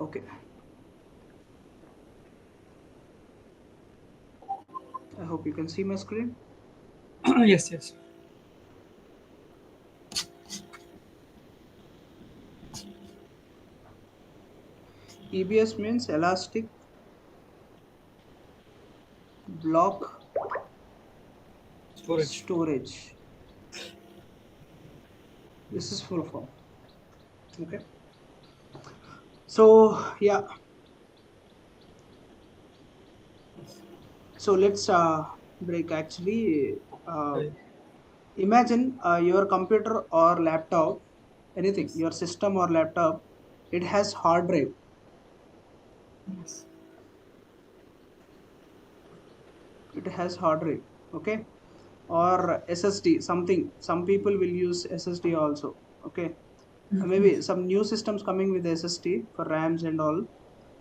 Okay. I hope you can see my screen. Yes, yes. EBS means elastic block Storage. storage. This is full form. Okay. So yeah. So let's break actually. Okay. Imagine your computer or laptop, anything, Yes. your system or laptop, it has hard drive. Yes. It has hard drive. Okay. Or SSD, something. Some people will use SSD also. Okay. Maybe some new systems coming with SSD for RAMs and all.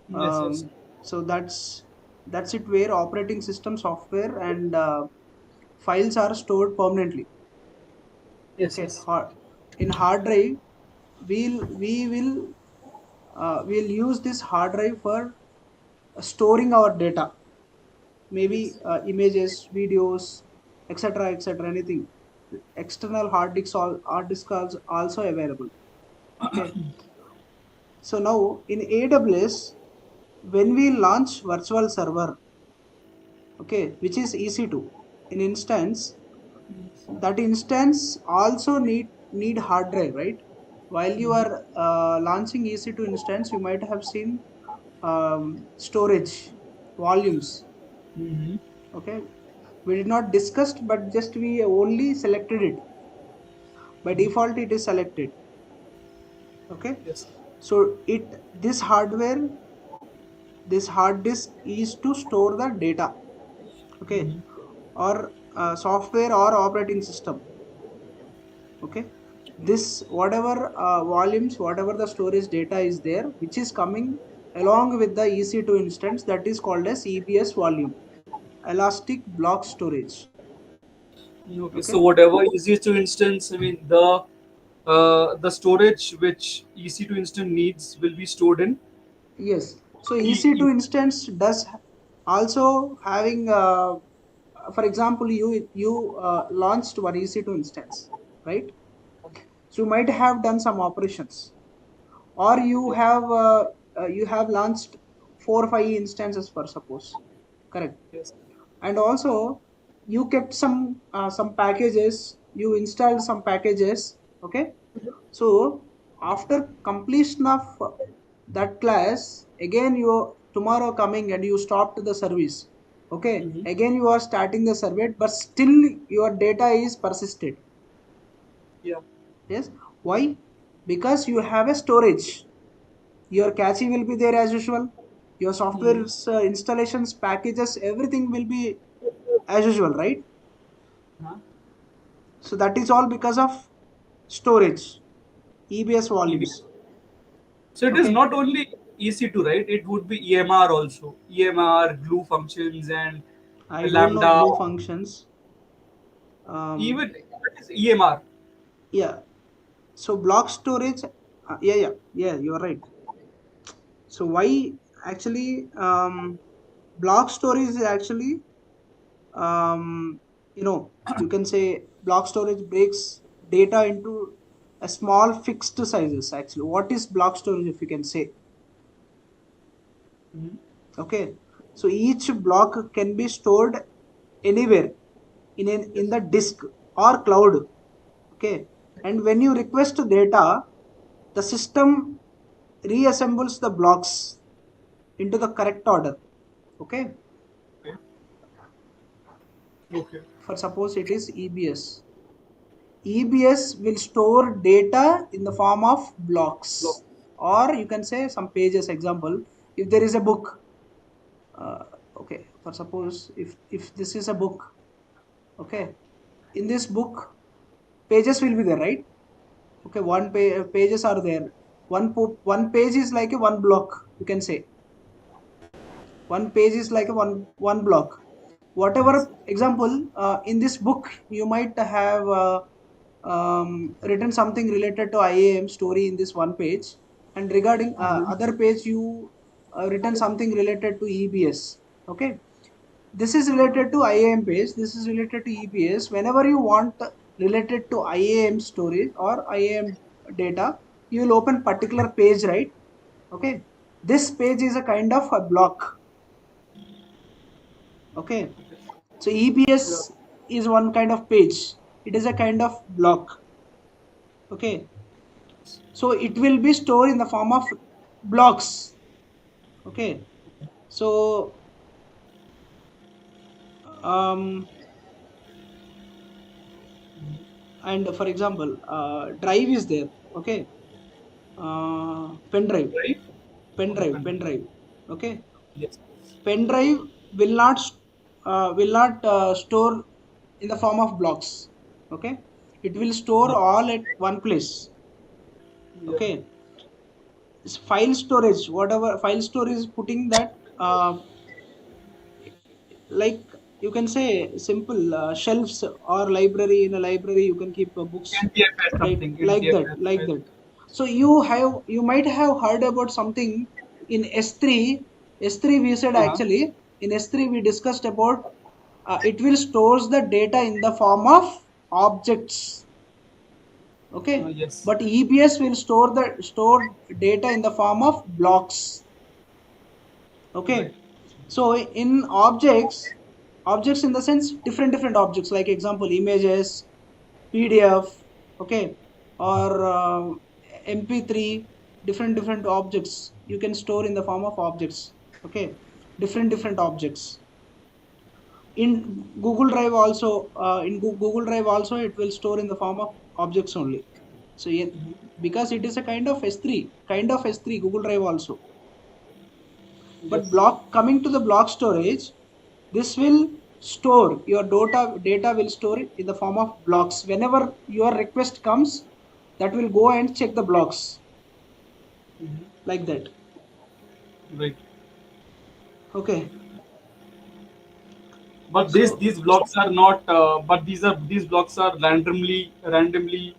Yes, yes. So that's it where operating system software and files are stored permanently. Yes, Okay, yes. in hard drive, we'll use this hard drive for storing our data, maybe Yes. images, videos, etc., etc. Anything. External hard disk also available. Okay, so now in AWS, when we launch virtual server, okay, which is EC2, in instance, that instance also need hard drive, right? While you Mm-hmm. are launching EC2 instance, you might have seen storage volumes. Mm-hmm. Okay, we did not discussed, but just we only selected it. By default, it is selected. Okay, Yes. so this hard disk is to store the data. Okay, Mm-hmm. or software or operating system. Okay, this whatever volumes, whatever the storage data is there, which is coming along with the EC2 instance, that is called as EBS volume, elastic block storage. Okay. Okay. So whatever EC2 instance, I mean the storage which EC2 instance needs will be stored in Yes, so E. EC2 instance does also having for example, you launched one EC2 instance, right? So you might have done some operations, or Yes. you have launched 4 or 5 instances for suppose, correct? Yes. And also you kept some packages, you installed some packages. Okay, so after completion of that class, again you tomorrow coming and you stopped the service. Okay, Mm-hmm. again you are starting the survey, but still your data is persisted. Yeah. Yes, why? Because you have a storage. Your cache will be there as usual. Your Mm-hmm. software's installations, packages, everything will be as usual, right? Huh? So that is all because of storage, EBS EB. volumes. So it is Okay. not only EC2, right? It would be EMR also. EMR, glue functions, and I don't know lambda. glue functions. Even Um, what is EMR? yeah. So block storage. Yeah. You are right. So why actually block storage is actually um, you can say block storage breaks data into a small fixed sizes. Actually, what is block storage, if you can say? Mhm. Okay, so each block can be stored anywhere in Yes. the disk or cloud. Okay, and when you request data, the system reassembles the blocks into the correct order. Okay, Okay. Okay. for suppose it is EBS. EBS will store data in the form of Block. blocks, or you can say some pages. Example, if there is a book, uh, okay, for suppose if this is a book, okay, in this book, pages will be there, right? Okay, pages are there. One page is like a one block. You can say one page is like a one block. Yes. Whatever example, in this book you might have written something related to IAM story in this one page, and regarding Mhm. other page you written something related to EBS. Okay, this is related to IAM page, this is related to EBS. Whenever you want related to IAM storage or IAM data, you will open particular page, right? Okay, this page is a kind of a block. Okay, so Yeah. EBS is one kind of page, it is a kind of block. Okay, so it will be stored in the form of blocks. Okay, so um and for example, drive is there. Okay, pen drive, Right? pen Okay, drive, pen pen drive. drive. Okay, Yes. pen drive will not store in the form of blocks. Okay, it will store Yeah. all at one place. Yeah. Okay, this file storage, whatever file storage is putting that, like you can say simple shelves or library. In a library you can keep books, NTFS right? something. Like that, NTFS. like that. So you might have heard about something in S3. S3 we said, Uh-huh. actually in S3 we discussed about it will stores the data in the form of objects. Okay, Yes. but EBS will store data in the form of blocks. Right. Okay, so in objects in the sense different objects, like example images, PDF. Okay, or MP3, different objects you can store in the form of objects. Okay, different objects. In Google Drive also, Google Drive also it will store in the form of objects only. So yeah, because it is a kind of S3 Google Drive also. But Yes. block, coming to the block storage, this will store your data will store it in the form of blocks. Whenever your request comes, that will go and check the blocks, Mhm. like that. Right. Okay, But so these blocks are not. But these blocks are randomly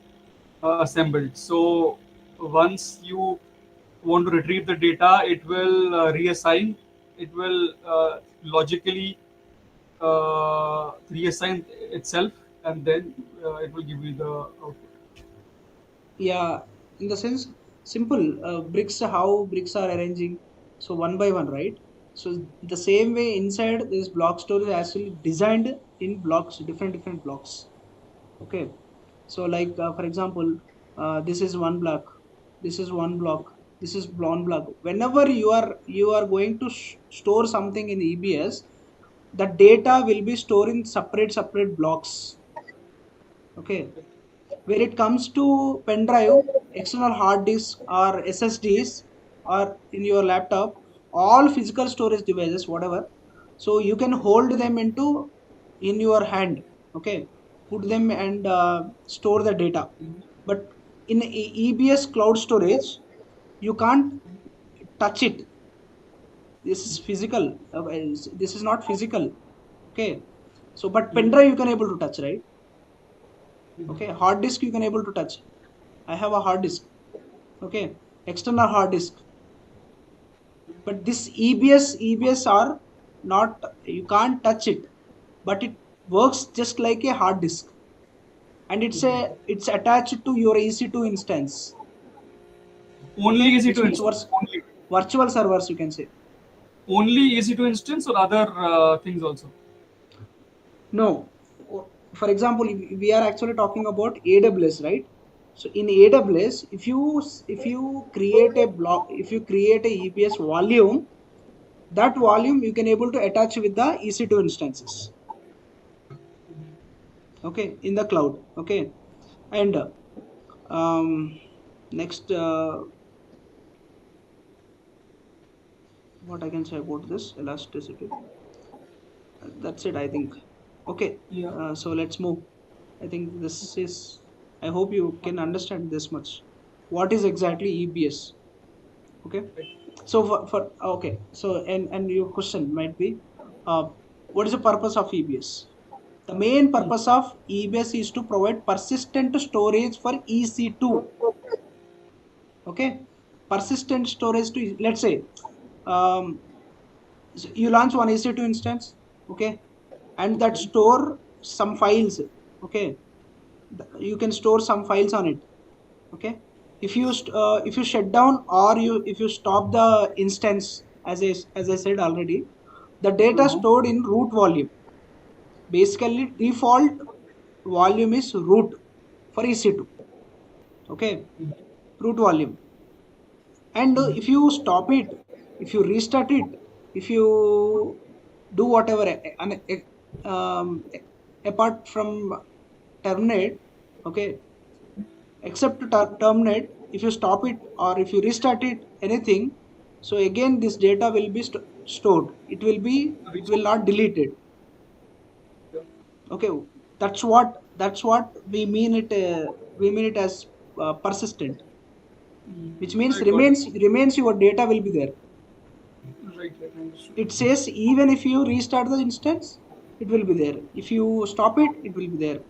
assembled. So once you want to retrieve the data, it will reassign. It will logically reassign itself, and then it will give you the output. yeah, in the sense simple, bricks, how bricks are arranging, so one by one, right? So the same way inside this block store is actually designed in blocks, different blocks. Okay, so like for example, this is one block, this is one block, this is one block. Whenever you are going to store something in EBS, the data will be stored in separate blocks. Okay, where it comes to pen drive, external hard disk or SSDs, or in your laptop, all physical storage devices, whatever. So you can hold them in your hand. Okay, put them and store the data. But in EBS cloud storage, you can't touch it. This is physical. This is not physical. Okay, so but pen drive you can able to touch, right? Okay, hard disk you can able to touch. I have a hard disk. Okay, external hard disk. But this EBS are not, you can't touch it, but it works just like a hard disk, and it's attached to your EC2 instance. Only Okay, easy which to means instance. Only virtual servers, you can say. only easy to instance or other things also. No, for example, if we are actually talking about AWS, right? So in AWS, if you create a block, if you create a EBS volume, that volume you can able to attach with the EC2 instances. Okay, in the cloud. Okay, and um, next, what I can say about this elasticity. That's it, I think. Okay, Yeah. so let's move. I think this is. I hope you can understand this much. What is exactly EBS? Okay, so for okay, so and your question might be, uh, what is the purpose of EBS? The main purpose of EBS is to provide persistent storage for EC2. Okay, persistent storage to, let's say, um, so you launch one EC2 instance, okay, and that Okay. store some files, okay. You can store some files on it, okay. If you shut down, or if you stop the instance, as I said already, the data Uh-huh. stored in root volume, basically default volume is root for EC2, okay, root volume. And Mm-hmm. if you stop it, if you restart it, if you do whatever, apart from terminate, okay, except to terminate, if you stop it or if you restart it, anything, so again this data will be stored, it will not deleted, Yeah. okay. That's what we mean it as persistent, which means I got it. remains your data will be there. Right, right, understood. It says even if you restart the instance, it will be there. If you stop it, it will be there.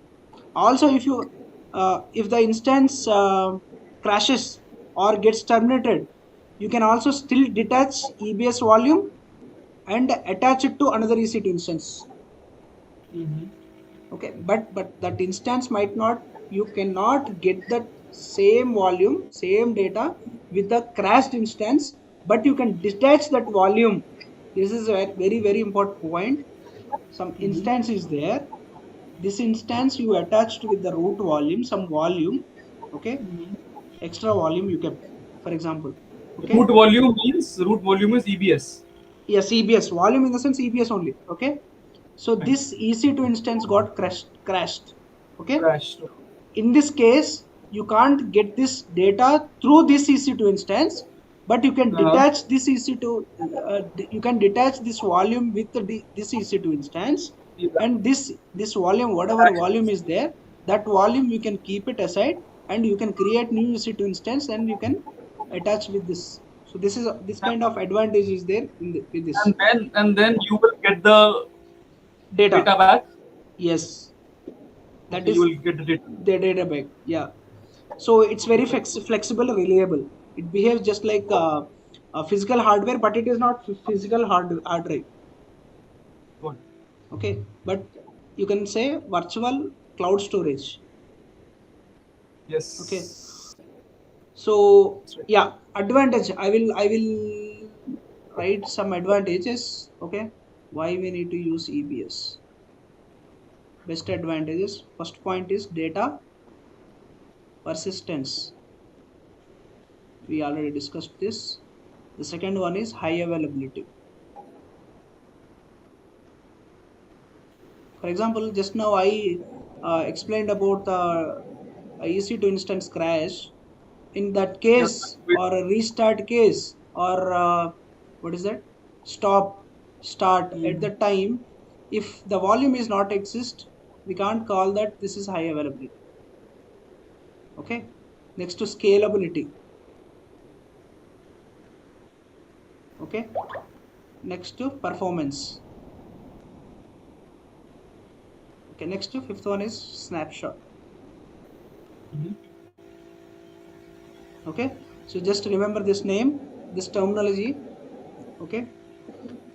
Also, if the instance crashes or gets terminated, you can also still detach EBS volume and attach it to another EC2 instance. Mm-hmm. Okay, but that instance might not, you cannot get that same volume, same data with the crashed instance, but you can detach that volume. This is a very very important point. Some Mm-hmm. instance is there, this instance you attached with the root volume, some volume, okay, Mm-hmm. extra volume you kept, for example, okay. Root volume is EBS. Yes, EBS volume in the sense EBS only, okay. So Fine. this EC2 instance got crashed, okay. Crashed. In this case, you can't get this data through this EC2 instance, but you can Uh-huh. detach this EC2, you can detach this volume with this EC2 instance, Yeah. and this volume, whatever Attached. volume is there, that volume you can keep it aside, and you can create new EC2 instance, and you can attach with this. So this kind of advantage is there with this And then you will get the data. data back. Yes, that Okay, you is will get the data. the data back. Yeah. So it's Okay, very fine. flexible, reliable. It behaves just like a physical hardware, but it is not physical hard drive, Good. okay. But you can say virtual cloud storage, okay. Yes. So That's right. yeah, advantage, I will write some advantages, okay. Why we need to use EBS? Best advantages, first point is data persistence, we already discussed this. The second one is high availability. For example, just now I explained about the EC2 instance crash. In that Yeah. case, Wait. or a restart case, or what is that? Stop, start at Mm. the time, if the volume is not exist, we can't call that this is high availability. Okay. Next to scalability. Okay. Next to performance. Okay. Next to fifth one is snapshot. Mm-hmm. Okay. So just remember this name, this terminology. Okay.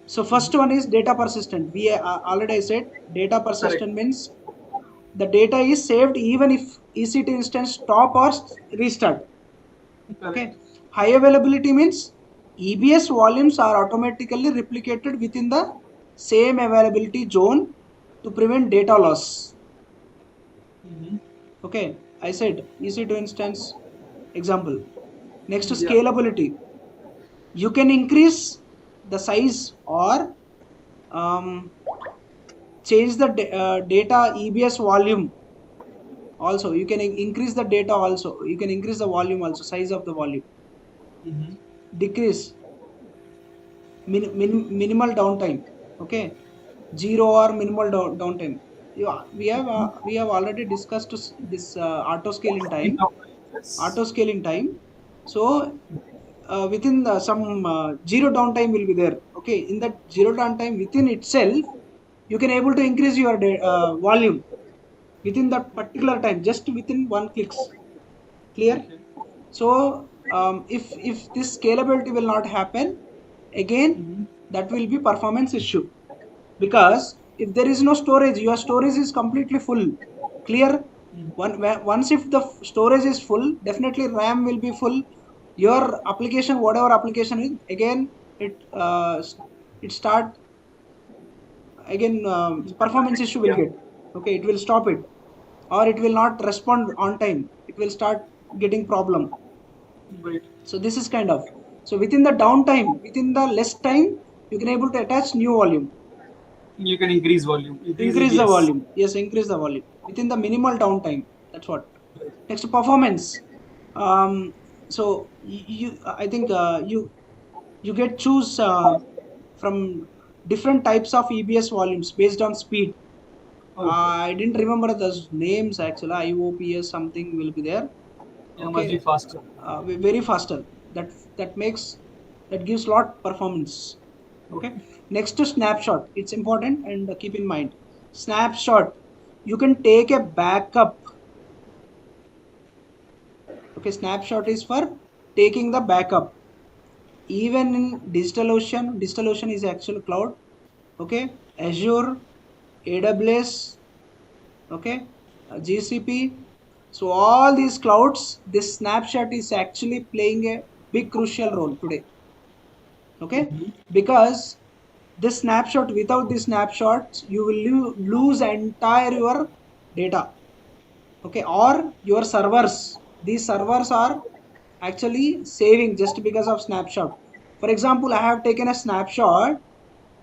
So first one is data persistent. We already said data Correct. persistent means the data is saved even if EC2 instance stop or restart. Correct. Okay. High availability means EBS volumes are automatically replicated within the same availability zone to prevent data loss. Mm-hmm. Okay. I said EC2 instance example. Next to Yeah. scalability. You can increase the size or um, change the data EBS volume also. You can increase the data also, you can increase the volume also, size of the volume. Mm-hmm. Decrease minimal downtime, okay. Zero or minimal downtime. Yeah, we have already discussed this auto scaling time, Speed of yes. auto scaling time. So within some zero downtime will be there, okay. In that zero downtime within itself, you can able to increase your volume within that particular time, just within one clicks. Clear? Okay. So if this scalability will not happen, again Mhm. that will be performance issue, because if there is no storage, your storage is completely full. Clear? Once if the storage is full, definitely RAM will be full. Your application, whatever application is, again it start again, performance issue will Yeah. get. Okay, it will stop it, or it will not respond on time. It will start getting problem. Right. So this is kind of, so within the downtime, within the less time, you can able to attach new volume, You can increase volume, increase increase the ABS. volume. Yes, increase the volume within the minimal downtime. That's what. Next, performance. Um, so I think you get choose from different types of EBS volumes based on speed. Okay. I didn't remember those names actually. IOPS something will be there. Yeah, must be Okay, faster. very faster. That that makes, that gives lot performance. Okay. Okay. Next to snapshot, it's important, and keep in mind, snapshot. You can take a backup. Okay, snapshot is for taking the backup. Even in DigitalOcean, DigitalOcean is actual cloud. Okay, Azure, AWS, okay, GCP. So all these clouds, this snapshot is actually playing a big crucial role today. Okay, Mhm. because this snapshot, without this snapshot, you will lose entire your data. Okay, or your servers. These servers are actually saving just because of snapshot. For example, I have taken a snapshot.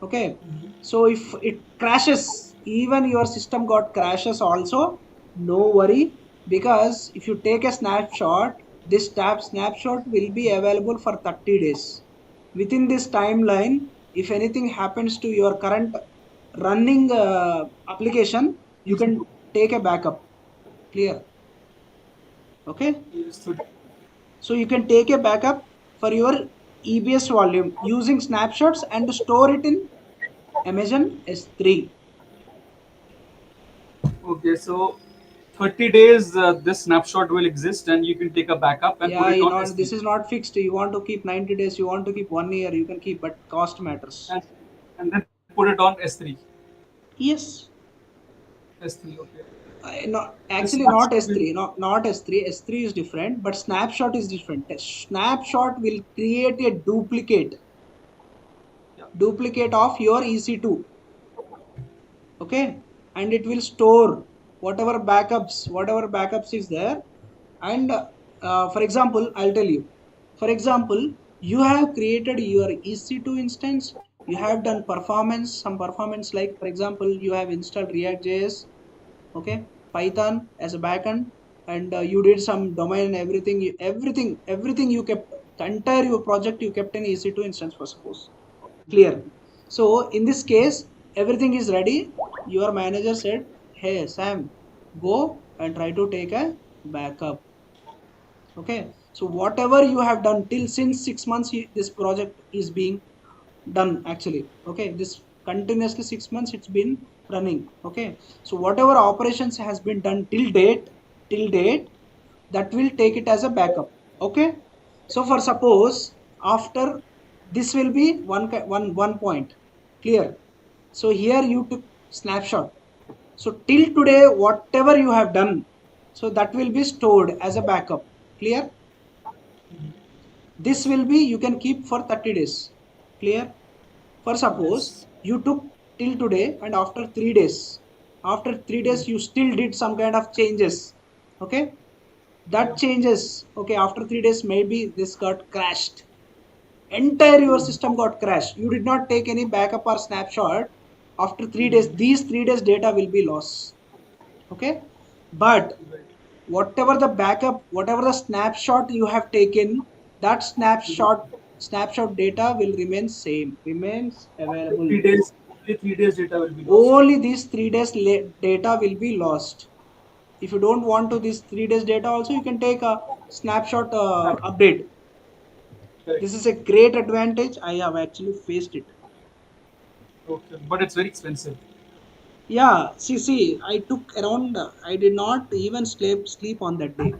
Okay, so if it crashes, even your system got crashes also, no worry, because if you take a snapshot, this tab snapshot will be available for 30 days. Within this timeline, if anything happens to your current running application, you can take a backup. Clear? Okay, Yes, so so you can take a backup for your EBS volume using snapshots and store it in Amazon S3. okay, so 30 days this snapshot will exist and you can take a backup and put Yeah, it you on know, S3. this is not fixed. You want to keep 90 days, you want to keep 1 year, you can keep, but cost matters. And then put it on S3. Yes. S3, okay. Not This actually, not snapshot will, S3, not S3. S3 is different, but snapshot is different. A snapshot will create a yeah. duplicate of your EC2. Okay, and it will store whatever backups is there. And for example, I'll tell you, for example, you have created your EC2 instance, you have done performance, some performance, like for example, you have installed React.js, okay, Python as a backend, and you did some domain, everything, everything you kept, the entire your project you kept in EC2 instance, for suppose. Clear? So in this case, everything is ready. Your manager said, "Hey Sam, go and try to take a backup." Okay. So whatever you have done till since 6 months, this project is being done actually. Okay. This continuously 6 months it's been running. Okay. So whatever operations has been done till date, that will take it as a backup. Okay. So for suppose, after this will be one point. Clear? So here you took snapshot. So till today, whatever you have done, so that will be stored as a backup. Clear? This will be, you can keep for 30 days. Clear? For suppose Yes. you took till today, and after 3 days you still did some kind of changes. Okay, that Yeah. changes, okay, after 3 days maybe this got crashed, entire your system got crashed, you did not take any backup or snapshot. After 3 days, these 3 days data will be lost. Okay, but Right. whatever the backup, whatever the snapshot you have taken, that snapshot data will remain same, remains After available. 3 days, only 3 days data will be lost. Only these 3 days data will be lost. If you don't want to this 3 days data also, you can take a snapshot Snap. update. Correct. This is a great advantage, I have actually faced it. Okay. But it's very expensive. Yeah, see, I took around, I did not even sleep on that day.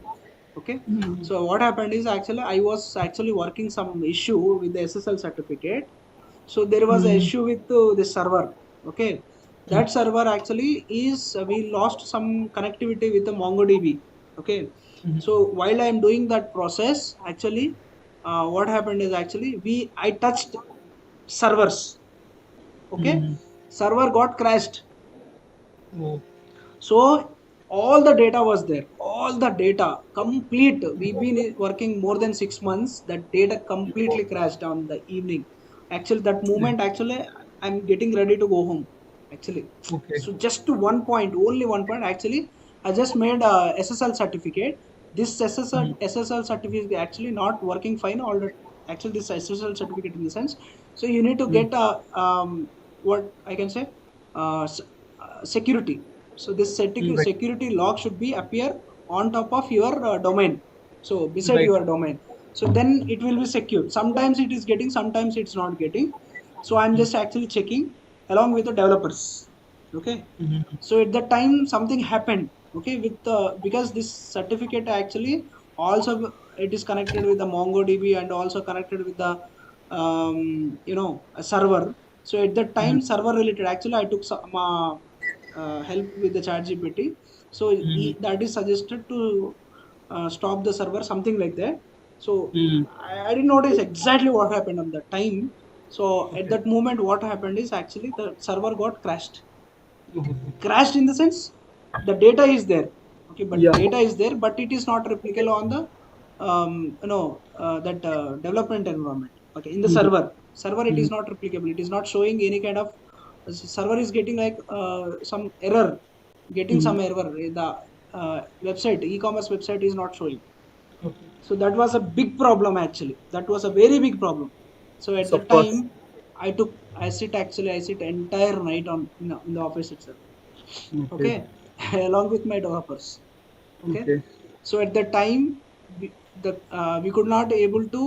Okay. Mhm. So what happened is, actually I was actually working some issue with the SSL certificate. So there was an Mhm. issue with the server. Okay. That server actually is, we lost some connectivity with the MongoDB. Okay. Mhm. So while I am doing that process, actually what happened is, actually I touched servers. Okay. Mhm. Server got crashed. Oh, So all the data was there, all the data complete. We've been working more than 6 months. That data completely crashed on the evening. Actually, that right. moment, actually, I'm getting ready to go home. Actually, Okay. so just to one point, only one point. Actually, I just made a SSL certificate. This Mhm. SSL certificate is actually not working fine. All that, actually, this SSL certificate in the sense. So you need to Mhm. get a what I can say, security. So this Right. security log should be appear on top of your domain. So beside Right. your domain. So then it will be secure. Sometimes it is getting, sometimes it's not getting. So I'm Mhm. just actually checking along with the developers. Okay. Mhm. So at that time something happened. Okay, with because this certificate actually also it is connected with the MongoDB and also connected with the a server. So at that Mhm. time server related, actually I took some help with the chat GPT. So Mhm. that is suggested to stop the server, something like that. So Mhm. I didn't notice exactly what happened on that time. So at Okay. that moment what happened is, actually the server got crashed. Oh. Crashed in the sense, the data is there. Okay, but Yeah. data is there, but it is not replicable on the that development environment. Okay, in the Mhm. server it is Mhm. not replicable. It is not showing any kind of server is getting like some error, getting Mhm. some error. The website, e-commerce website is not showing. Okay. So that was a big problem, actually that was a very big problem. So at So the of course. time I sit entire night on in the office itself. Okay. Okay. Along with my developers. Okay. Okay. So at the time, we could not able to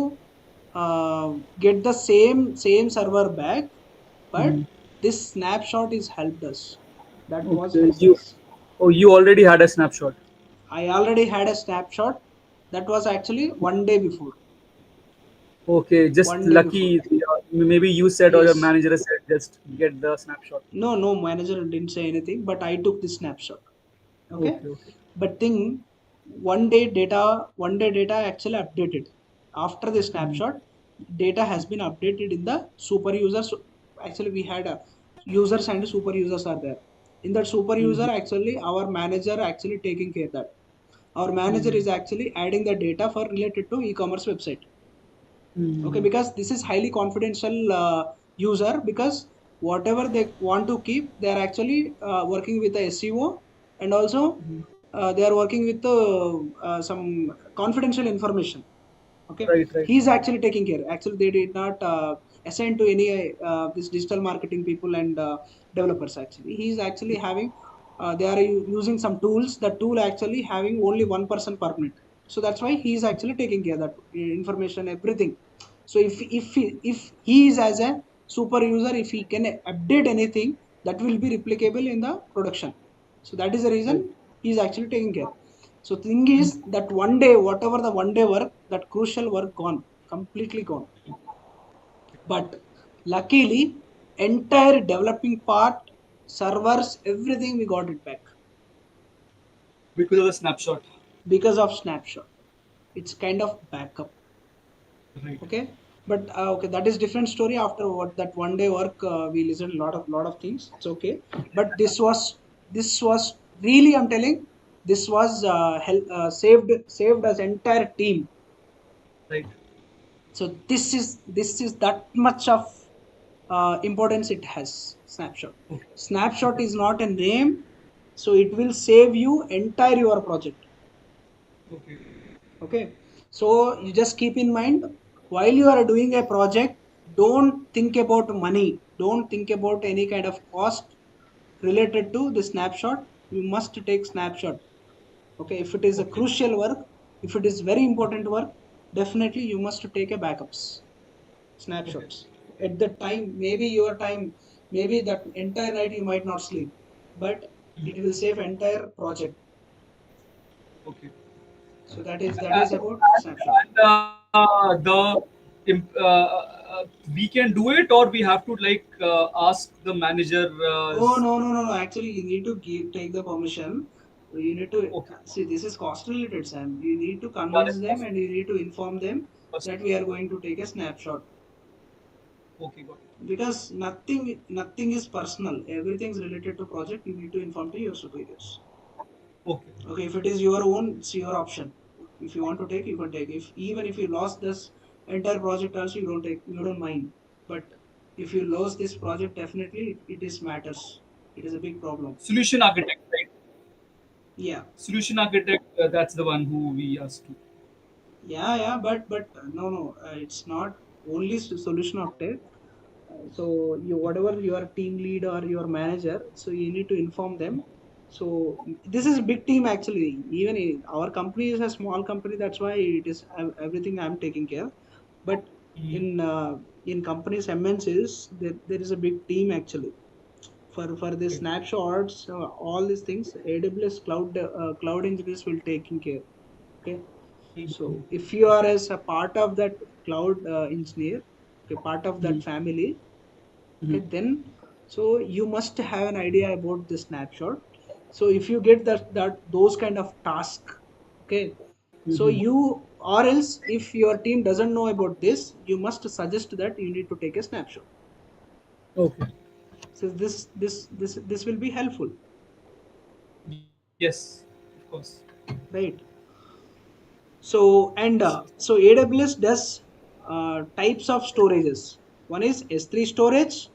get the same server back, but Mhm. this snapshot is helped us. That was Okay. helped us. You already had a snapshot. I already had a snapshot. That was actually one day before. Okay, just One day before. lucky. Maybe you said or your Yes. manager said just get the snapshot. No, manager didn't say anything, but I took the snapshot. Okay. Okay. Okay. But thing, one day data actually updated. After the Mhm. snapshot, data has been updated in the super users. So actually we had a users and super users are there. In that super user, Mhm. actually our manager actually taking care that. Our manager Mhm. is actually adding the data for related to e-commerce website. Okay, Mhm. because this is highly confidential user, because whatever they want to keep, they are actually working with the SEO, and also Mhm. they are working with some confidential information. Okay, Right. Right. he is actually taking care. Actually they did not assign to any this digital marketing people and developers. Actually he is actually having they are using some tools. The tool actually having only one person per minute. So that's why he is actually taking care of that information, everything. So if he is as a super user, if he can update anything, that will be replicable in the production. So that is the reason Right. he is actually taking care. So thing is that one day, whatever the one day work, that crucial work gone, completely gone. But luckily, entire developing part, servers, everything we got it back Because of the snapshot. because of snapshot. It's kind of backup. Right. Okay. But okay, that is different story. After what that one day work, we listened lot of things. It's okay. But this was really, I'm telling, this was saved us entire team. Right. So this is that much of importance it has. Snapshot. Okay. Snapshot Okay. is not a name, so it will save you entire your project. Okay. Okay. So you just keep in mind, while you are doing a project, don't think about money. Don't think about any kind of cost related to the snapshot. You must take snapshot. Okay. If it is a Okay. crucial work, if it is very important work, definitely you must take a backups, Okay. snapshots. At the time, maybe your time, maybe that entire night you might not sleep, but it will save entire project. Okay. So that is about snapshot. And we can do it, or we have to like ask the manager. Oh, no, no, no, no. Actually, you need to take the permission. You need to Okay, see, this is cost related, Sam. You need to that is convince them and possible. you need to inform them Possible. that we are going to take a snapshot, Okay, got it. because nothing is personal. Everything is related to project. You need to inform to your superiors. Okay. Okay, if it is your own, it's your option. If you want to take, you can take. If even if you lost this entire project, also you don't take, you don't mind. But if you lose this project, definitely it is matters. It is a big problem. Solution architect, right? Yeah, Solution architect. That's the one who we asked to. yeah, but no, no, it's not only solution update. So you, whatever your team lead or your manager, so you need to inform them. So this is a big team actually. Even our company is a small company. That's why it is everything I'm taking care. But Mhm. in companies MNCs, there is a big team actually for the Okay. snapshots. All these things, AWS cloud engineers will taking care. Okay, Mhm. so if you are as a part of that cloud engineer, okay, part of that Mhm. family, Mhm. okay, then so you must have an idea about the snapshot. So if you get that those kind of task, okay, so Mhm. you, or else if your team doesn't know about this, you must suggest that you need to take a snapshot. Okay. So this will be helpful, Yes, of course. right? So and so AWS does types of storages. One is S3 storage,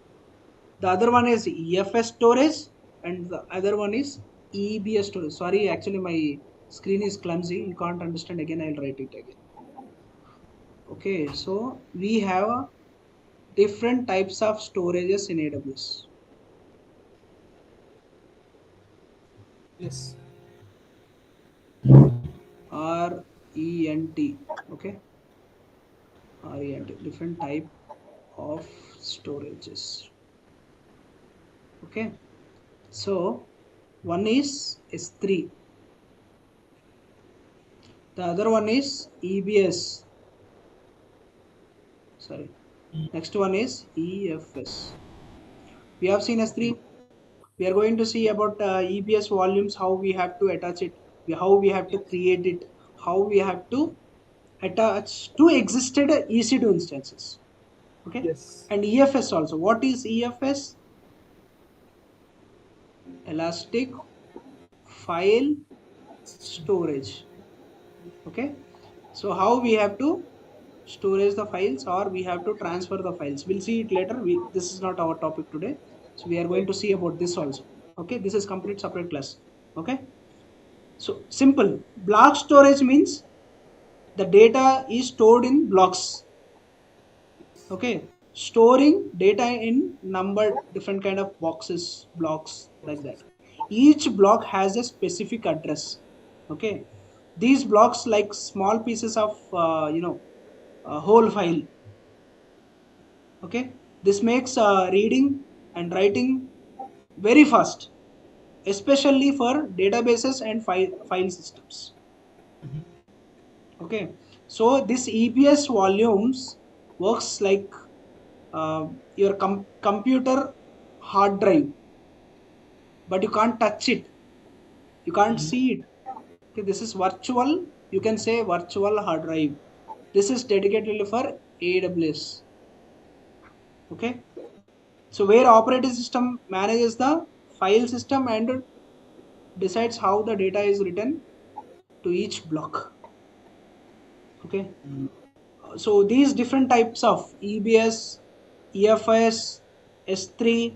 the other one is EFS storage, and the other one is EBS storage. Sorry, actually my screen is clumsy. You can't understand again. I'll write it again. Okay, so we have different types of storages in AWS. Yes. RENT. Okay, RENT. Different type of storages. Okay, so one is S3. The other one is EBS. Sorry. Next one is EFS. We have seen S3. We are going to see about EBS volumes, how we have to attach it, how we have to Yes. create it, how we have to attach to existed EC2 instances. Okay. Yes. And EFS also. What is EFS? Elastic File Storage. Okay. So how we have to storage the files, or we have to transfer the files, we'll see it later. This is not our topic today, so we are going Right. to see about this also. Okay, this is complete separate class. Okay, so simple. Block storage means the data is stored in blocks. Okay, storing data in numbered different kind of boxes, blocks, like that. Each block has a specific address. Okay, these blocks like small pieces of a whole file. Okay, this makes reading and writing very fast, especially for databases and file systems. Okay, so this EBS volumes works like your computer hard drive, but you can't touch it, you can't Mhm. see it. Okay, this is virtual, you can say virtual hard drive. This is dedicated for AWS. Okay, so where operating system manages the file system and decides how the data is written to each block. Okay, so these different types of EBS, EFS, S3,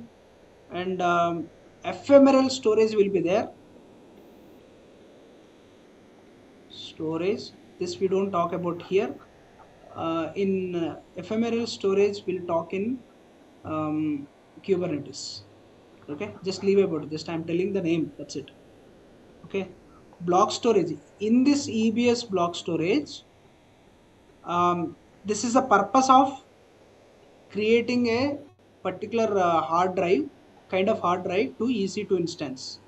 and ephemeral storage will be there. Storage, this we don't talk about here. In ephemeral storage, we'll talk in um, Kubernetes. Okay, just leave about it. Just I'm telling the name. That's it. Okay, block storage. In this EBS block storage, this is the purpose of creating a particular hard drive, kind of hard drive to EC2 instance.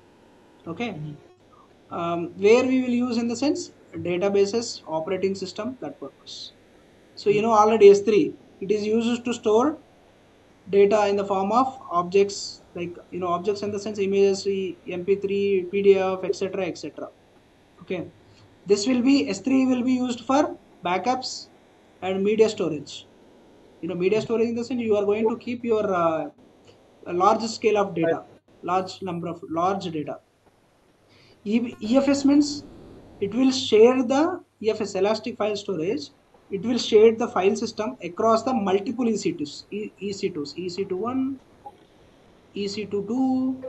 Okay, where we will use in the sense databases, operating system, that purpose. So already S3, it is used to store data in the form of objects, like objects in the sense images, MP3, PDF, etc., etc. Okay, this will be S3 will be used for backups and media storage. Media storage in the sense you are going to keep your a large scale of data, large number of large data. EFS means it will share the EFS, elastic file storage. It will share the file system across the multiple EC2s, EC2s, EC21, EC22,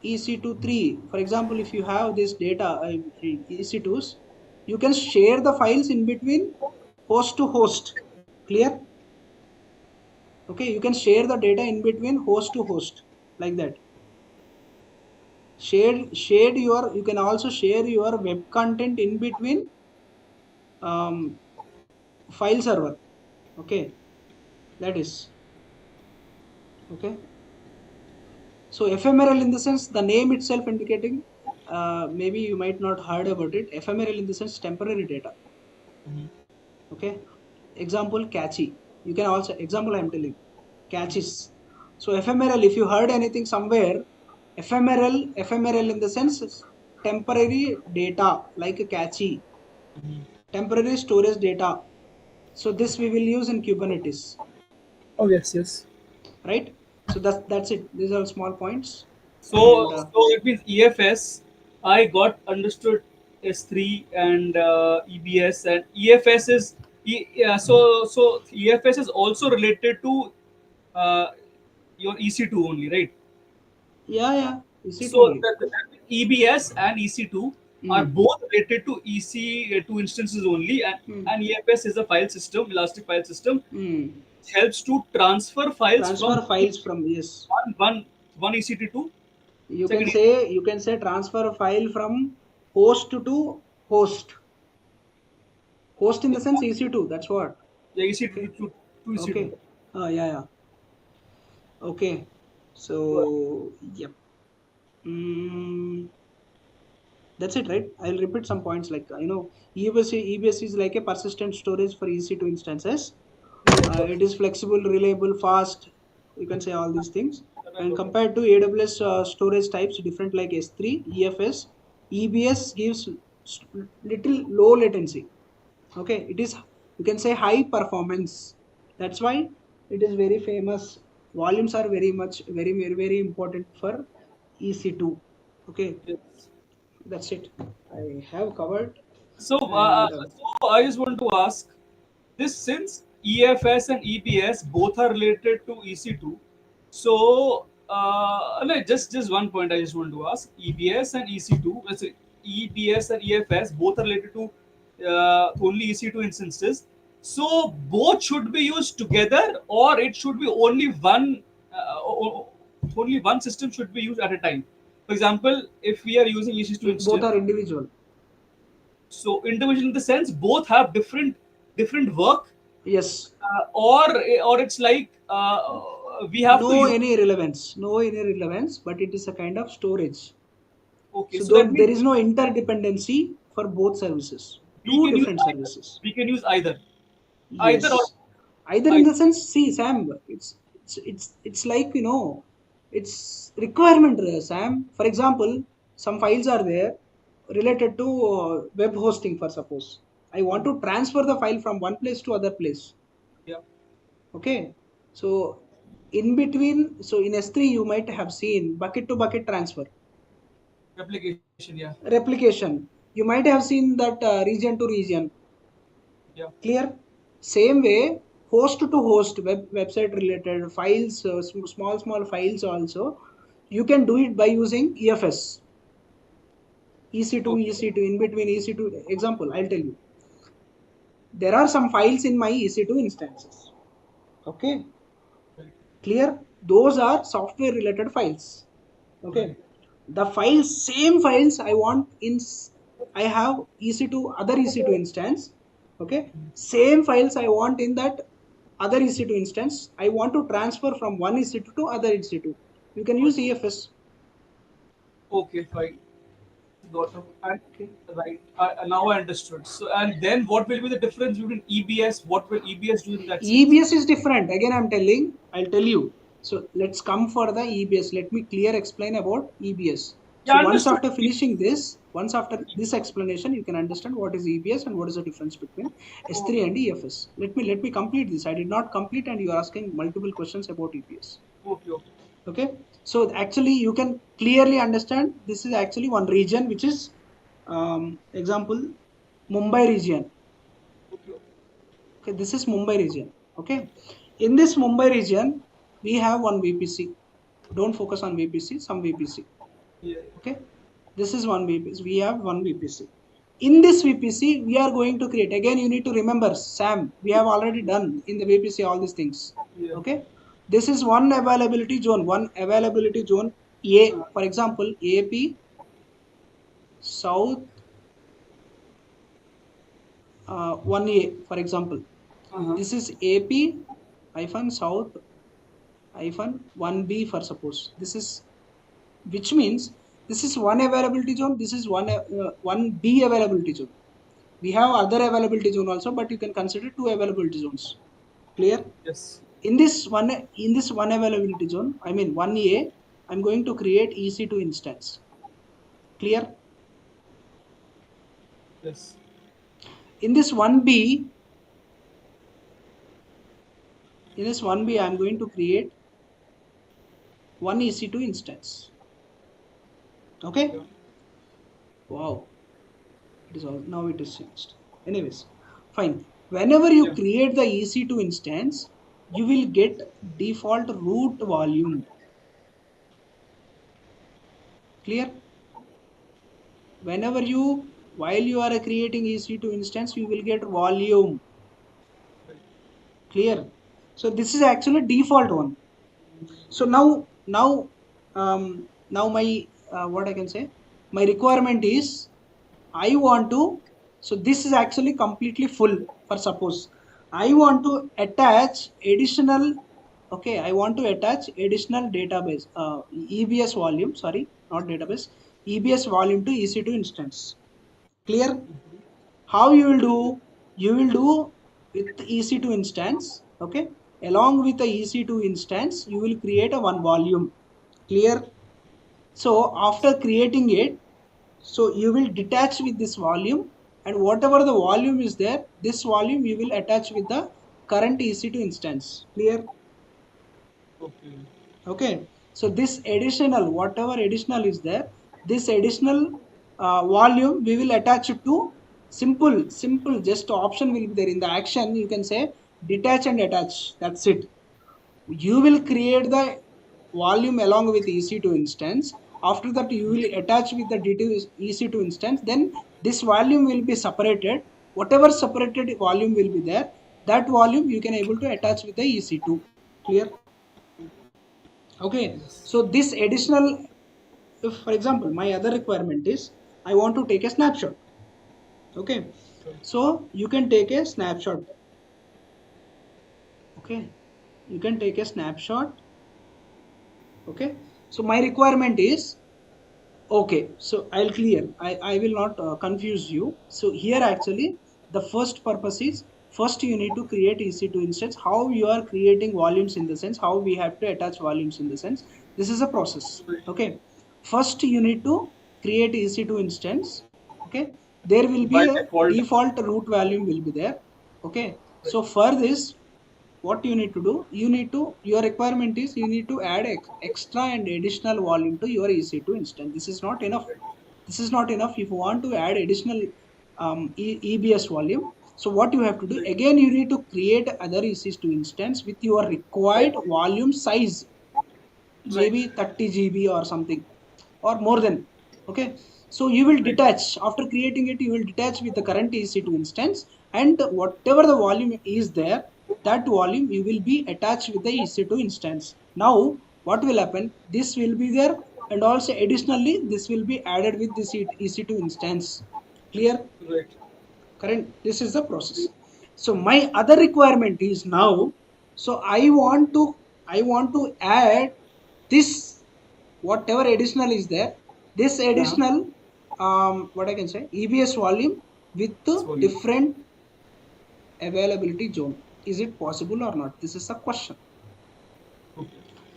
EC23. For example, if you have this data EC2s, you can share the files in between host to host. Clear? Okay, you can share the data in between host to host, like that. Shared your, you can also share your web content in between um, file server. Okay, that is okay. So ephemeral in the sense the name itself indicating, maybe you might not heard about it. Ephemeral in the sense temporary data. Okay, example catchy. You can also example I'm telling catches. So ephemeral, if you heard anything somewhere, ephemeral in the sense is temporary data, like a catchy, temporary storage data. So this we will use in Kubernetes, Oh yes, yes. right? So that's it. These are small points. So, And so it means EFS. I got understood S3 and EBS, and EFS is yeah. So EFS is also related to uh, your EC2 only, right? yeah, yeah, EC2 So only. that EBS and EC2 are Mm. both related to EC2 instances only, Mm. and EFS is a file system, elastic file system, Mm. which helps to transfer files from Transfer files from, yes. one one one EC2 to You can second say, you can say transfer file from host to host. Host in the sense EC2. EC2. That's what. Yeah, EC2 Okay. to EC2. Okay. Yeah, yeah. Okay. So, yep. Mm, that's it, right? I'll repeat some points like, EBS is like a persistent storage for EC2 instances. It is flexible, reliable, fast. You can say all these things. And compared to AWS storage types, different like S3, EFS, EBS gives little low latency. Okay, it is, you can say, high performance. That's why it is very famous. Volumes are very much very important for EC2. Okay, Yes. that's it. I have covered. So, And so I just want to ask this, since EFS and EBS both are related to EC2. So, no, just one point I just want to ask: EBS and EC2. Let's say EBS and EFS both are related to only EC2 instances. So both should be used together, or it should be only one. Only one system should be used at a time. For example, if we are using EC2 both instance, are individual. so individual in the sense both have different work, Yes. or it's like we have No to use. any relevance, no any relevance, but it is a kind of storage. Okay, So so that there means is no interdependency for both services, we two can use different either. services. We can use either or Yes, either in either. the sense, see Sam, it's like, it's requirement, Sam. For example, some files are there related to web hosting. For suppose I want to transfer the file from one place to other place. Yeah, Okay, so in between, so in S3 you might have seen bucket to bucket transfer, replication. Yeah, replication. You might have seen that region to region. yeah. Clear? Same way, host to host, website related files, small files also. You can do it by using EFS, EC2, Okay. EC2, in between EC2. Example, I'll tell you. There are some files in my EC2 instances. Okay, Right. clear? Those are software related files. Right. Okay, the files, same files I want in, I have EC2, other EC2 instance. Okay, same files I want in that other EC2 instance. I want to transfer from one EC2 to other EC2. You can use Okay. EFS. Okay. Fine. Got it. And Okay. right, now I understood. So, and then what will be the difference between EBS? What will EBS do in that sense? EBS is different. Again, I'll tell you. So let's come for the EBS. Let me clear explain about EBS. Yeah, So understood. once after this explanation, you can understand what is EBS and what is the difference between S3 Okay, and EFS. Let me complete this. I did not complete, and you are asking multiple questions about EBS. okay, okay, Okay. So actually, you can clearly understand this is actually one region, which is example Mumbai region. okay, okay. Okay, this is Mumbai region. Okay, in this Mumbai region, we have one VPC. Don't focus on VPC, some VPC. Yeah, Okay, this is one VPC. We have one VPC. In this VPC, we are going to create. Again, you need to remember, Sam. We have already done in the VPC all these things. yeah. Okay, this is one availability zone. One availability zone A. For example, AP South 1A. For example, Uh-huh. this is AP hyphen South hyphen 1B for suppose. This is which means this is one availability zone. This is one B availability zone. We have other availability zone also, but you can consider two availability zones. Clear? Yes, In this one availability zone, I mean 1A, I'm going to create EC2 instance. Clear? yes. In this 1B, I'm going to create one EC2 instance. Okay? Yeah, Wow. It is all now it is changed. Anyways, fine. Whenever you yeah. create the EC2 instance, you will get default root volume. Clear? Whenever you while you are creating EC2 instance, you will get volume. Right. Clear? So this is actually default one. So now my what I can say, my requirement is I want to, so this is actually completely full. For suppose I want to attach additional, okay, I want to attach additional database, EBS volume, sorry, not database, EBS volume to EC2 instance. Clear? How you will do? You will do with EC2 instance, okay? Along with the EC2 instance, you will create a one volume. Clear? So after creating it, so you will detach with this volume, and whatever the volume is there, this volume you will attach with the current EC2 instance. Clear? Okay. Okay. So this additional, whatever additional is there, this additional volume we will attach it to simple, just option will be there in the action. You can say detach and attach. That's it. You will create the volume along with EC2 instance. After that, you will attach with the D2 EC2 instance. Then this volume will be separated. Whatever separated volume will be there, that volume you can able to attach with the EC2. Clear? Okay. Yes. So this additional, if for example, my other requirement is I want to take a snapshot. Okay. Right. So you can take a snapshot. Okay. You can take a snapshot. Okay. So my requirement is, okay, so I'll clear. I will not confuse you. So here actually the first purpose is, first you need to create EC2 instance. How you are creating volumes in the sense, how we have to attach volumes in the sense. This is a process. Right. Okay. First you need to create EC2 instance. Okay. There will be By a default. default root volume will be there. Okay. Right. So for this, what you need to do, you need to, your requirement is you need to add extra and additional volume to your EC2 instance. This is not enough. This is not enough. If you want to add additional EBS volume, so what you have to do, Right. again you need to create other EC2 instance with your Right. required volume size, Right. maybe 30 GB or something, or more than. Okay. So you will Right. detach, after creating it, you will detach with the current EC2 instance, and whatever the volume is there, that volume you will be attached with the EC2 instance. Now, what will happen? This will be there, and also additionally, this will be added with this EC2 instance. Clear? Right. Current, this is the process. So my other requirement is now, so I want to add this, whatever additional is there, this Uh-huh. additional what I can say, EBS volume with This volume. different availability zone. Is it possible or not? This is a question. Okay.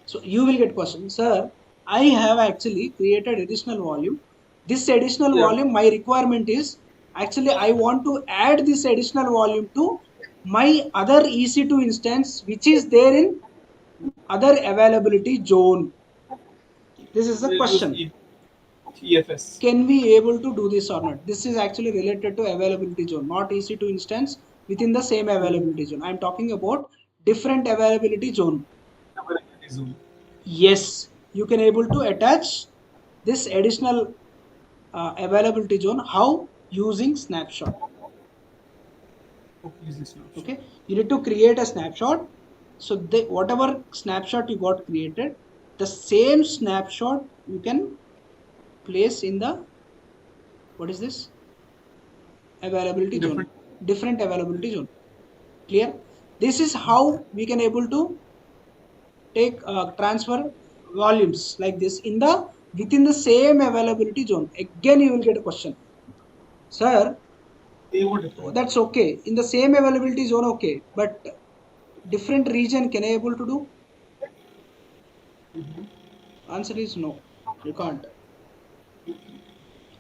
So you will get question, sir. I have actually created additional volume. This additional Yeah. volume, my requirement is actually I want to add this additional volume to my other EC2 instance, which is there in other availability zone. This is the We'll use question. EFS. Can we able to do this or not? This is actually related to availability zone, not EC2 instance within the same availability zone. I am talking about different availability zone. Availability zone. Yes, you can able to attach this additional availability zone. How? Using snapshot. Okay, using snapshot. Okay, you need to create a snapshot. So whatever snapshot you got created, the same snapshot you can place in the, what is this, availability zone, Different. different availability zone. Clear? This is how we can able to take transfer volumes like this in the within the same availability zone. Again you will get a question, sir. They were different. That's okay in the same availability zone, okay, but different region can I able to do? Answer is no, you can't.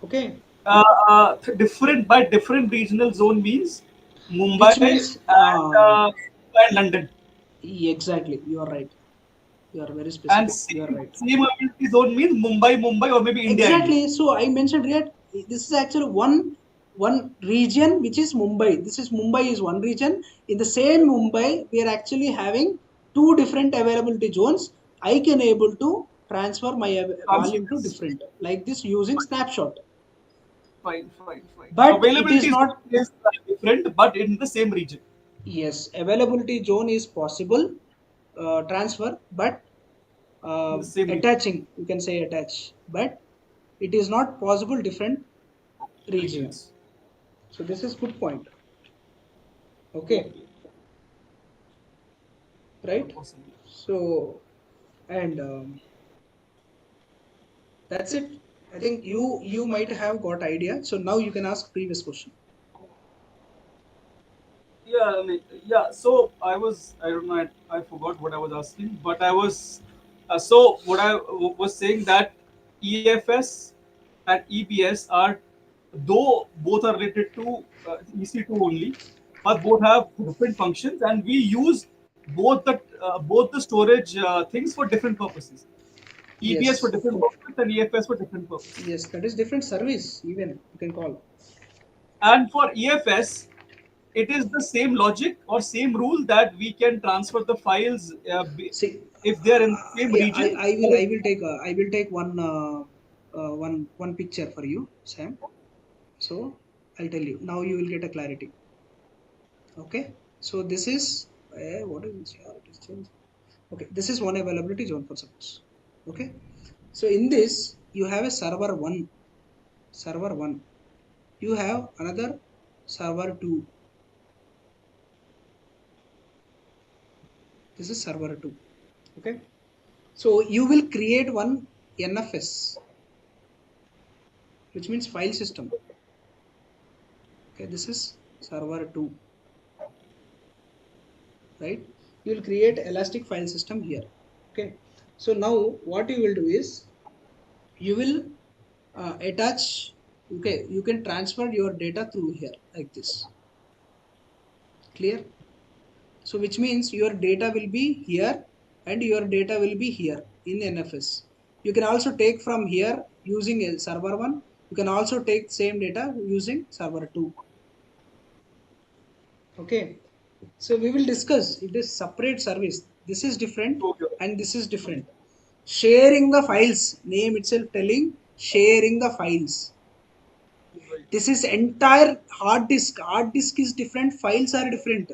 Okay, Different by different regional zone means which Mumbai means and London. exactly, you are right, you are very And specific, you are same right. same ability zone means Mumbai, or maybe India end. Exactly. So I mentioned right. This is actually one region which is Mumbai. This is Mumbai is one region. In the same Mumbai, we are actually having two different availability zones. I can able to transfer my volume to Transfers. different like this using snapshot. Fine, fine, fine. But it is Availability zone not. is different, but in the same region. Yes, availability zone is possible transfer, but In the same region. attaching, you can say attach, but it is not possible different region. Regions. So this is good point. Okay, Okay. right? Not possible. So and that's it. I think you might have got idea. So now you can ask previous question. Yeah, I mean, yeah. So I don't know, I forgot what I was asking, but I was, so what I was saying that EFS and EBS are, though both are related to EC2 only, but both have different functions, and we use both the storage things for different purposes. EBS for Yes, different purposes and EFS for different purposes. yes, that is different service. Even you can call. And for EFS, it is the same logic or same rule that we can transfer the files See, if they are in the same yeah, region. I will take one picture for you, Sam. So I'll tell you. Now you will get a clarity. Okay. So this is what is this? Yeah, it is changed. Okay, this is one availability zone for suppose. Okay. So in this you have a server one. You have another server two. This is server two. Okay. So you will create one NFS, which means file system. Okay, this is server two, right? You will create elastic file system here. Okay. So now what you will do is you will attach. Okay, you can transfer your data through here like this. Clear? So which means your data will be here and your data will be here in NFS. You can also take from here using a server one. You can also take same data using server two. Okay. So we will discuss it is separate service. This is different Okay. and this is different. Sharing the files, name itself telling sharing the files. Right. This is entire hard disk. Hard disk is different, files are different.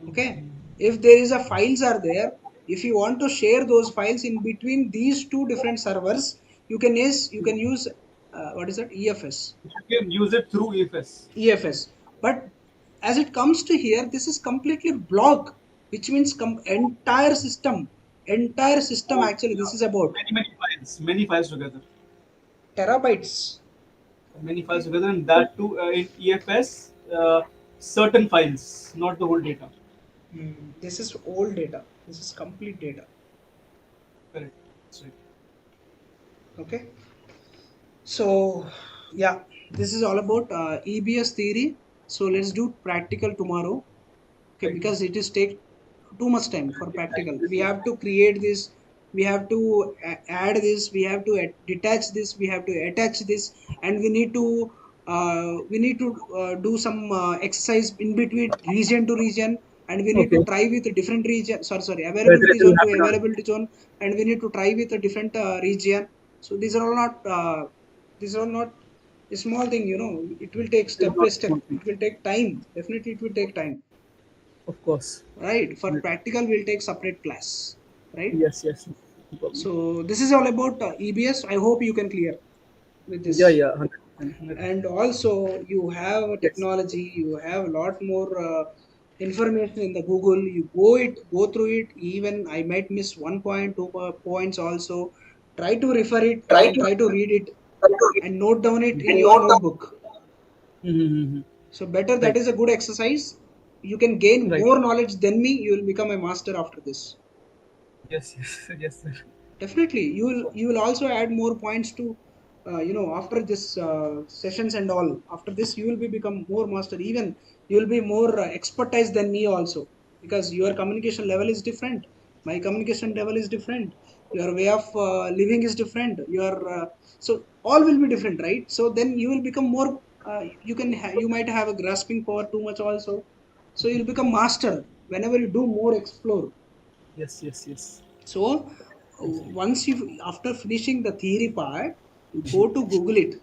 Okay, if there is a files are there, if you want to share those files in between these two different servers, you can use what is that, You can use it through EFS. EFS. But as it comes to here, this is completely block, which means entire system Oh, actually this yeah. is about Many files together. terabytes. many files together, and that too in EFS, certain files, not the whole data. This is old data. This is complete data. Correct. That's right. Okay. So yeah, this is all about EBS theory. So let's do practical tomorrow. Okay, Right. because it is take too much time for practical. We have to create this, we have to add this, we have to detach this, we have to attach this, and we need to do some exercise in between region to region, and we need to Okay. try with a different region, sorry, Whether availability it will zone to happen or not. availability zone, and we need to try with a different region. So these are not a small thing, it will take It is step by not step, something. it will take time, definitely it will take time. Of course. Right, for Definitely. practical we'll take separate class, right? Yes, yes. No problem. So this is all about EBS. I hope you can clear with Yeah, this. yeah. 100%. And also you have a Yes. technology, you have a lot more information in the Google. You go through it. Even I might miss one point, points also. Try to refer it Try and to try to read it and note down it in and your note down. notebook. Mm-hmm. So better, that Right. is a good exercise. You can gain Right. more knowledge than me. You will become a master after this. Yes, yes. Yes, sir. Definitely, you will also add more points to, after this sessions and all. After this, you will be become more master. Even you will be more expertise than me also, because your communication level is different. My communication level is different. Your way of living is different. So all will be different, right? So then you will become more. You might have a grasping power too much also. So you'll become master whenever you do more explore. Yes, yes, yes. So once you, after finishing the theory part, you go to Google it,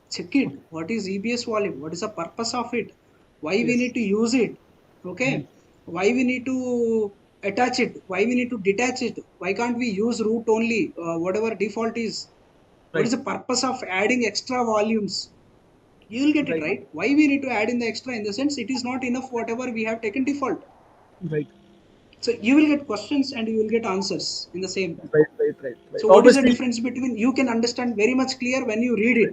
check it. What is EBS volume? What is the purpose of it? Why we Yes. need to use it? Mhm. Okay. Why we need to attach it? Why we need to detach it? Why can't we use root only? Whatever default is. What is Right. the purpose of adding extra volumes? You will get it Right. right. Why we need to add in the extra, in the sense it is not enough whatever we have taken default. Right. So you will get questions and you will get answers in the same. Right. Right. Right. Right. So what is the Obviously. difference between, you can understand very much clear when you read it.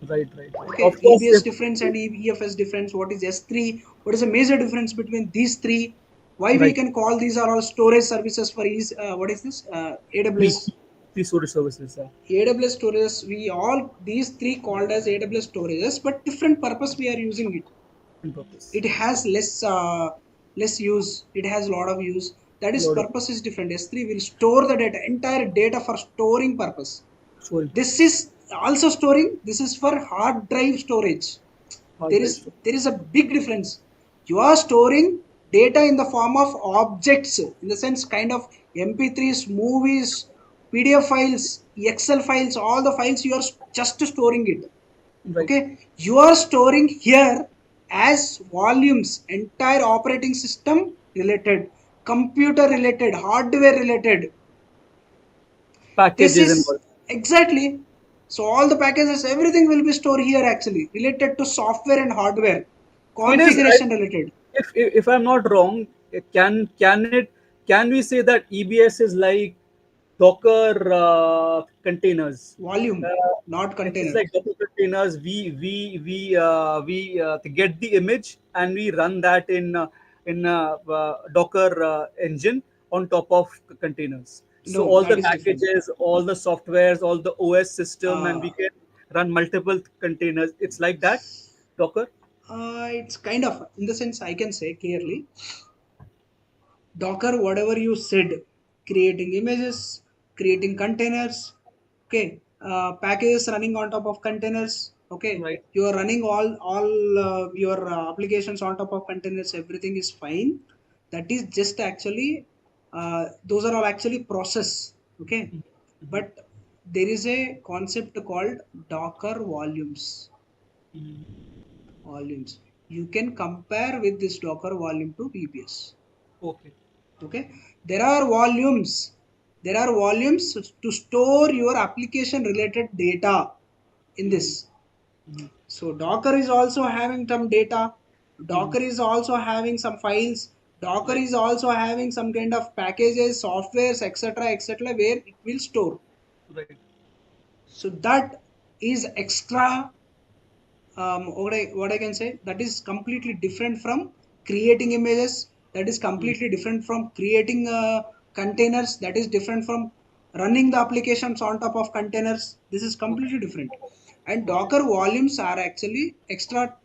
Right. Right. Right. Okay, Of course, EBS if difference and EFS difference. What is S3? What is the major difference between these three? Why we right. can call these are all storage services for what is this? Pre AWS. pre storage services. AWS storage. We all these three called as AWS storages, but different purpose we are using it. In purpose. It has less use. It has a lot of use. That is Lot of purpose is different. S3 will store the data, entire data for storing purpose. storing This purpose. is also storing. This is for hard drive storage. Hard there drive is storage. there is a big difference. You are storing data in the form of objects, in the sense kind of mp3s, movies, PDF files, Excel files, all the files you are just storing it. Right. Okay, you are storing here as volumes, entire operating system related, computer related, hardware related. This Packages and is all. exactly. So all the packages, everything will be stored here actually, related to software and hardware, It is. configuration related. If I'm not wrong, can we say that EBS is like Docker containers? Volume, Uh, not it is container. like Docker containers. We get the image and we run that in Docker engine on top of containers. So No, all the that is different. packages, all the softwares, all the OS system, and we Uh, can run multiple containers. It's like that, Docker. it's kind of, in the sense I can say clearly, Docker, whatever you said, creating images, creating containers, okay, packages running on top of containers, okay, Right. you are running all your applications on top of containers, everything is fine. That is just actually, those are all actually process, okay, but there is a concept called Docker volumes. You can compare with this Docker volume to VBS. Okay. Okay, there are volumes to store your application related data in this. So Docker is also having some data, Mhm. Docker is also having some files, Docker Right. is also having some kind of packages, softwares, etc., where it will store. Right. So that is extra what I can say, that is completely different from creating images. That is completely different from creating containers. That is different from running the applications on top of containers. This is Okay. completely different. And Okay. Docker volumes are actually extra.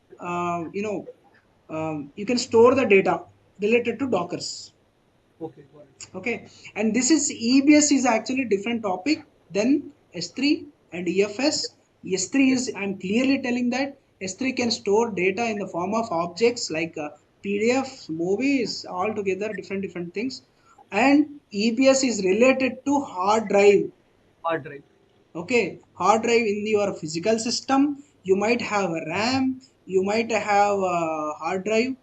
You can store the data related to Dockers. Okay. Got it. Okay, and this is EBS is actually different topic than S3 and EFS. S3 is, Yes. I'm clearly telling that S3 can store data in the form of objects like PDFs, movies, all together different things. And EBS is related to hard drive. Hard drive. Okay, hard drive in your physical system. You might have a RAM, you might have a hard drive,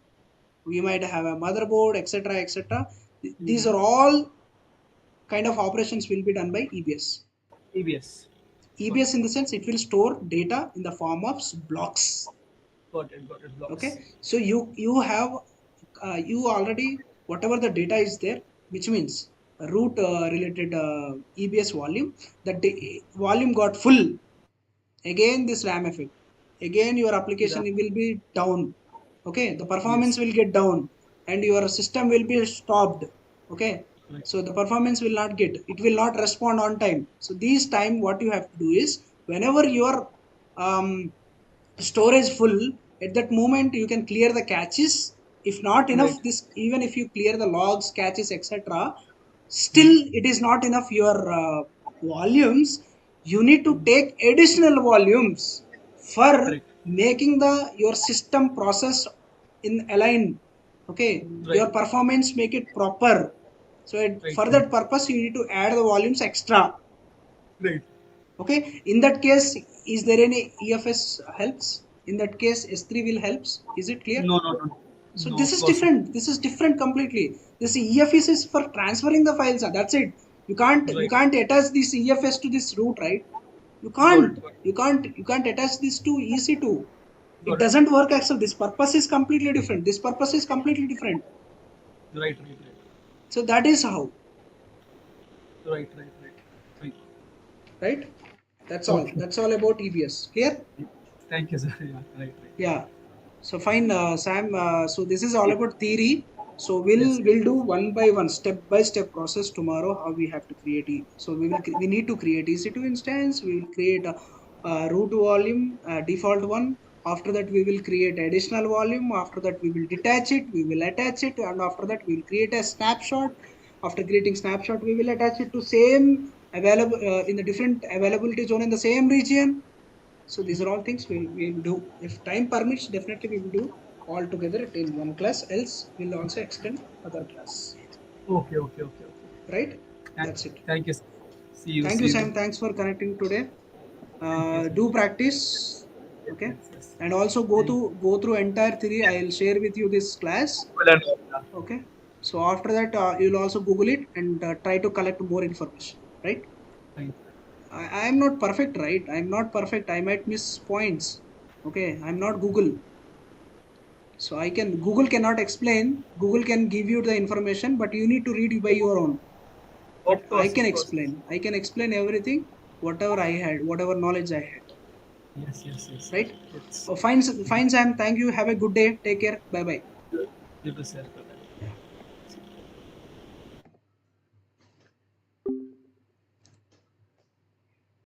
you might have a motherboard, etc., etc. These are all kind of operations will be done by EBS. EBS. Got it. EBS in the sense it will store data in the form of blocks. Got it. Got it. Blocks. Okay, so you have you already whatever the data is there, which means root related EBS volume. The volume got full. Again this RAM effect. Again your application Yeah. will be down. Okay, the performance Yes. will get down, and your system will be stopped. Okay, Right. so the performance will not get, it will not respond on time. So these time what you have to do is, whenever your um, storage full, at that moment you can clear the caches. If not enough Right. this, even if you clear the logs, caches, etc., still Hmm. it is not enough your volumes. You need to take additional volumes for Correct. making the your system process in align. Okay, Right. your performance make it proper. So Right. for that purpose you need to add the volumes extra. Right. Okay, in that case, is there any EFS helps? In that case, S3 will helps. Is it clear? No. No. No. So No. this Of is course not. different. This is different completely. This EFS is for transferring the files. That's it. You Right. can't attach this EFS to this root, right? You Got can't. it. Got it. You can't attach this to EC2. It Got it. doesn't work as well. This purpose is completely different. This purpose is completely different. Right. Right. So that is how, Right. Right. Right. Right. right? That's all. Okay. That's all about EBS. Clear? Thank you, sir. Yeah. Right. Right. Yeah. So fine, Sam. So this is all Yeah. about theory. So Yes. we'll do one by one, step by step process tomorrow. How we have to create. So we need to create EC2 instance. We will create a root volume, default one. After that we will create additional volume. After that we will detach it. We will attach it, and after that we will create a snapshot. After creating snapshot, we will attach it to same available in the different availability zone in the same region. So these are all things we'll do. If time permits, definitely we will do all together in one class. Else, we'll also extend other class. Okay. Okay. Okay. Okay. Right? Thank, That's it. thank you, sir. See you. Thank See you, you then. Sam. Thanks for connecting today. Thank you, sir. Do practice. Yes. Okay. Yes. Yes. And also Thank go through entire theory. I'll share with you this class. you. Well and all, yeah. Okay. So after that, you'll also Google it and try to collect more information. Right? Thank you. I am not perfect, right? I'm not perfect. I might miss points. Okay. I'm not Google. So I can, Google cannot explain. Google can give you the information, but you need to read by your own. But Of course. Of course. I can explain everything, whatever I had, whatever knowledge I had. Yes. Yes. Yes. Right? It's. Oh, fine, Sam. Thank you. Have a good day. Take care. Bye bye. You too, sir.